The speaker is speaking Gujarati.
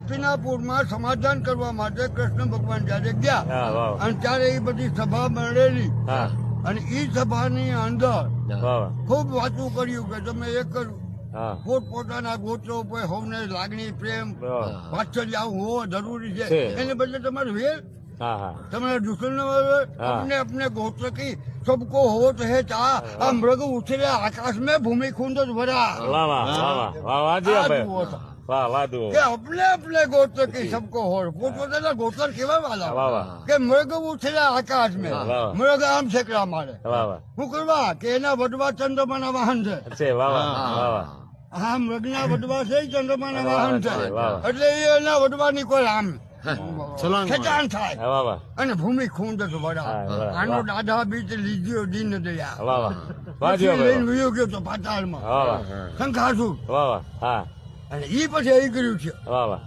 હસ્તિનાપુરમાં સમાધાન કરવા માટે કૃષ્ણ ભગવાન જયારે ગયા હા વાહ અને ત્યારે એ બધી સભા મળેલી હા અને એ સભાની અંદર વાહ ખૂબ વાતું કર્યું કે તમે એક હા પોતપોતાના ગોત્રો ઉપર સૌને લાગણી પ્રેમ વાહ વાત્સલ્ય આવું હોવો જરૂરી છે છે. એને બદલે તમારે વેર હા હા तुम्हारे दूसरे हाँ। अपने अपने गोत्र की सबको हो तो है चाह मृग उछले आकाश में भूमि खूंद भरा વાહ વાહ વાહ વાહ વાહ વાહ જી आज ભાઈ हुआ था વાહ વાહ તું कि अपने अपने गोत्र की सबको हो पोतपोताना गोत्र केवा वाला वाह वाह કે મૃગ ઉછલે આકાશ में वाह। મૃગ આમ છેકડા મારે વાહ વાહ શું કરવા કે એના વડવા ચંદ્રમાના વાહન છે છે વાહ વાહ વાહ વાહ આ મૃગના વડવા છે ઈ ચંદ્રમાના વાહન છે વાહ. એટલે એના વડવાની કોઈ આમ ખેંચાણ થાય વાહ વાહ અને ભૂમિ ખૂંદ જ વડા હા, વાહ, આનો વાહ. દાદા બીજ લીધો દીન દયા વાહ વાહ વાહ જી પછી લઈને ભાઈ વયો ગયો તો પાતાળમાં વાહ વાહ શંખાસુર વાહ વાહ હા અને ઈ પછી એ કર્યું છે વાહ વાહ